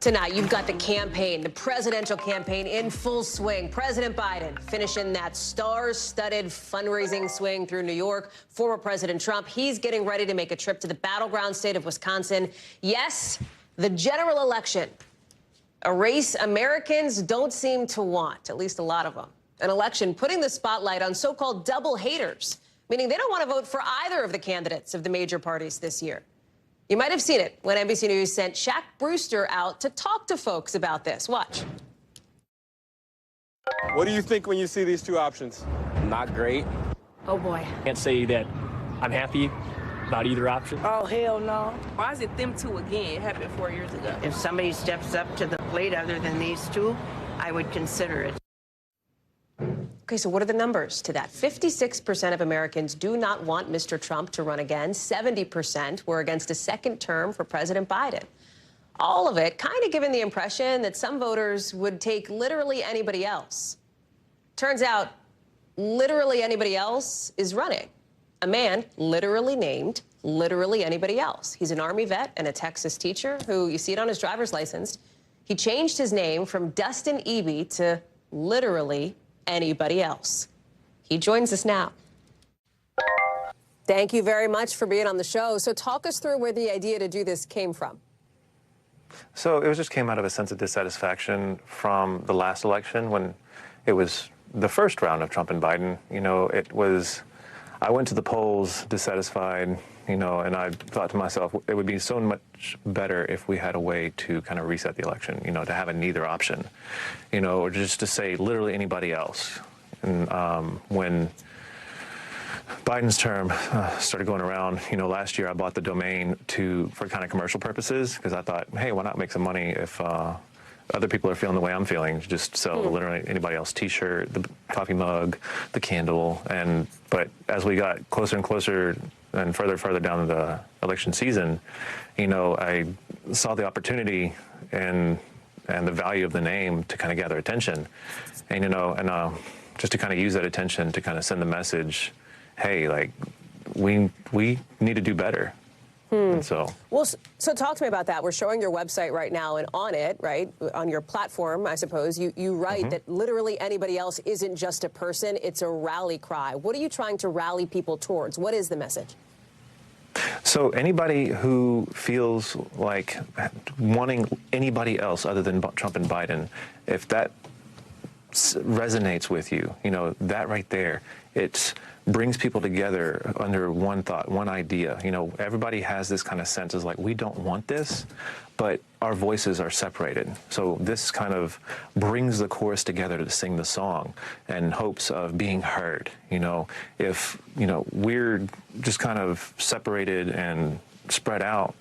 Tonight, you've got the campaign, the presidential campaign in full swing. President Biden finishing that star-studded fundraising swing through New York. Former President Trump, he's getting ready to make a trip to the battleground state of Wisconsin. Yes, the general election, a race Americans don't seem to want, at least a lot of them. An election putting the spotlight on so-called double haters, meaning they don't want to vote for either of the candidates of the major parties this year. You might have seen it when NBC News sent Shaq Brewster out to talk to folks about this. Watch. What do you think when you see these two options? Not great. Oh, boy. Can't say that I'm happy about either option. Oh, hell no. Why is it them two again? It happened 4 years ago. If somebody steps up to the plate other than these two, I would consider it. Okay, so what are the numbers to that? 56% of Americans do not want Mr. Trump to run again. 70% were against a second term for President Biden. All of it kind of giving the impression that some voters would take literally anybody else. Turns out, literally anybody else is running. A man literally named literally anybody else. He's an Army vet and a Texas teacher who, you see it on his driver's license, he changed his name from Dustin Eby to literally anybody else. He joins us now. Thank you very much for being on the show. So talk us through where the idea to do this came from. So it just came out of a sense of dissatisfaction from the last election when it was the first round of Trump and Biden. You know, I went to the polls dissatisfied, you know, and I thought to myself, it would be so much better if we had a way to kind of reset the election, you know, to have a neither option, you know, or just to say literally anybody else. And when Biden's term started going around, you know, last year I bought the domain for kind of commercial purposes because I thought, hey, why not make some money if other people are feeling the way I'm feeling, just sell literally anybody else T-shirt, the coffee mug, the candle. But as we got closer and closer and further down the election season, you know, I saw the opportunity and the value of the name to kind of gather attention, and you know, and just to kind of use that attention to kind of send the message, hey, like we need to do better. And so talk to me about that. We're showing your website right now, and on it, right, on your platform, I suppose, you write that literally anybody else isn't just a person, it's a rally cry. What are you trying to rally people towards? What is the message? So anybody who feels like wanting anybody else other than Trump and Biden, if that resonates with you, you know, that right there, it brings people together under one thought, one idea. You know, everybody has this kind of sense is like, we don't want this, but our voices are separated. So this kind of brings the chorus together to sing the song in hopes of being heard. You know, if, you know, we're just kind of separated and spread out,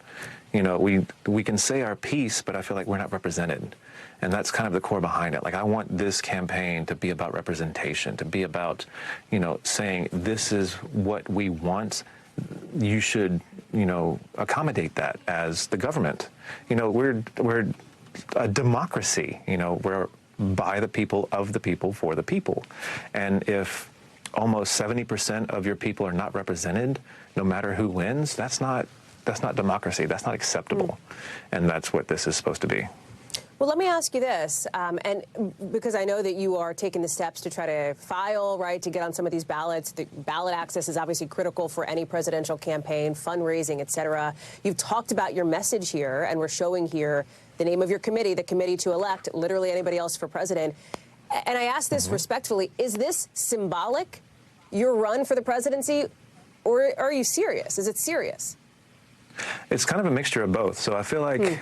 you know, we can say our piece, but I feel like we're not represented. And that's kind of the core behind it. Like, I want this campaign to be about representation, to be about, you know, saying this is what we want. You should, you know, accommodate that as the government. You know, we're a democracy. You know, we're by the people, of the people, for the people. And if almost 70% of your people are not represented, no matter who wins, that's not democracy. That's not acceptable. And that's what this is supposed to be. Well, let me ask you this, and because I know that you are taking the steps to try to file, right, to get on some of these ballots. The ballot access is obviously critical for any presidential campaign, fundraising, et cetera. You've talked about your message here, and we're showing here the name of your committee, the committee to elect literally anybody else for president. And I ask this respectfully, is this symbolic, your run for the presidency, or are you serious? Is it serious? It's kind of a mixture of both. So I feel like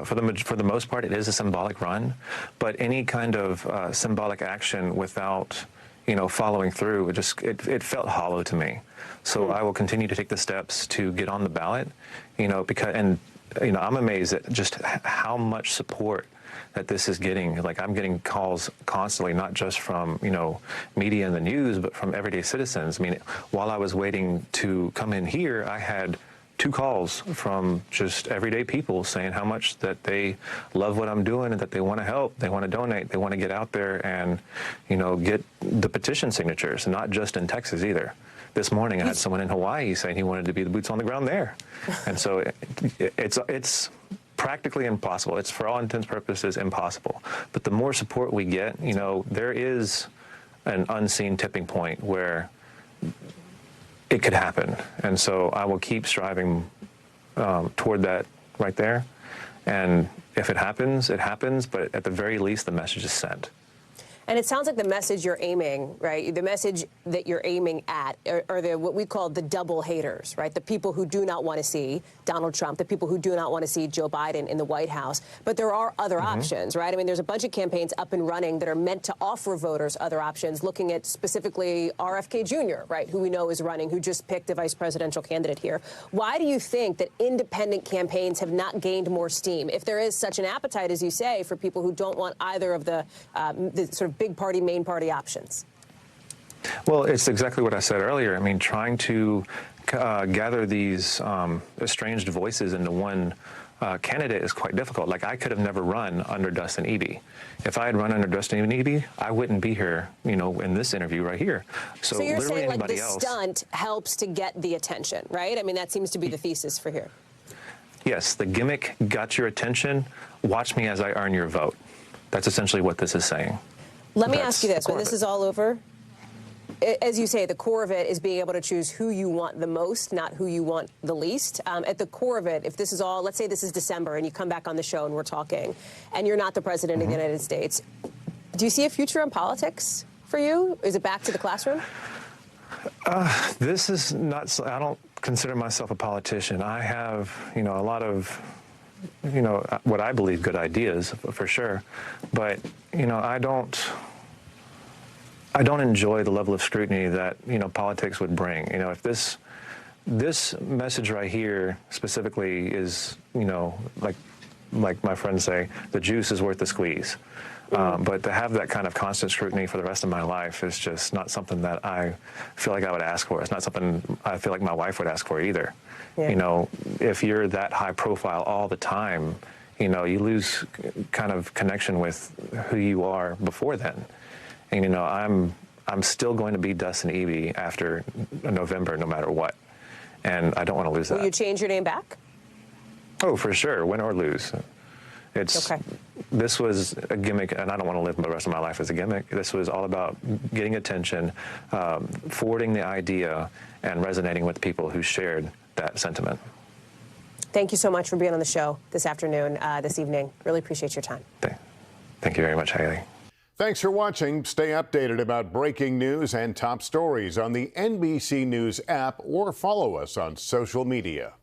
for the most part, it is a symbolic run. But any kind of symbolic action without, you know, following through, it felt hollow to me. So I will continue to take the steps to get on the ballot, you know, you know, I'm amazed at just how much support that this is getting. Like, I'm getting calls constantly, not just from, you know, media and the news, but from everyday citizens. I mean, while I was waiting to come in here, I had 2 calls from just everyday people saying how much that they love what I'm doing and that they want to help, they want to donate, they want to get out there and, you know, get the petition signatures, not just in Texas either. This morning I had someone in Hawaii saying he wanted to be the boots on the ground there. And so it's practically impossible. It's for all intents and purposes impossible. But the more support we get, you know, there is an unseen tipping point where it could happen. And so I will keep striving toward that right there. And if it happens, it happens. But at the very least, the message is sent. And it sounds like the message you're aiming, right? The message that you're aiming at are the what we call the double haters, right? The people who do not want to see Donald Trump, the people who do not want to see Joe Biden in the White House. But there are other options, right? I mean, there's a bunch of campaigns up and running that are meant to offer voters other options, looking at specifically RFK Jr., right, who we know is running, who just picked a vice presidential candidate here. Why do you think that independent campaigns have not gained more steam? If there is such an appetite, as you say, for people who don't want either of the sort of big party, main party options? Well, it's exactly what I said earlier. I mean, trying to gather these estranged voices into one candidate is quite difficult. Like, I could have never run under Dustin Eby. If I had run under Dustin Eby, I wouldn't be here, you know, in this interview right here. So you're literally saying, like, anybody the else, stunt helps to get the attention, right? I mean, that seems to be the thesis for here. yes, the gimmick got your attention. Watch me as I earn your vote. That's essentially what this is saying. Let me ask you this. When this is all over, as you say, the core of it is being able to choose who you want the most, not who you want the least. At the core of it, if this is all, let's say this is December and you come back on the show and we're talking, and you're not the president of the United States, do you see a future in politics for you? Is it back to the classroom? This is not, I don't consider myself a politician. I have, you know, a lot of, you know, what I believe good ideas for sure. But, you know, I don't enjoy the level of scrutiny that, you know, politics would bring. You know, if this message right here specifically is, you know, like my friends say, the juice is worth the squeeze. But to have that kind of constant scrutiny for the rest of my life is just not something that I feel like I would ask for. It's not something I feel like my wife would ask for either. Yeah. You know, if you're that high profile all the time, you know, you lose kind of connection with who you are before then. And, you know, I'm still going to be Dustin Eby after November, no matter what. And I don't want to lose that. Will you change your name back? Oh, for sure, win or lose. It's okay. This was a gimmick, and I don't want to live the rest of my life as a gimmick. This was all about getting attention, forwarding the idea, and resonating with people who shared that sentiment. Thank you so much for being on the show this afternoon, this evening. Really appreciate your time. Thank you very much, Haley. Thanks for watching. Stay updated about breaking news and top stories on the NBC News app or follow us on social media.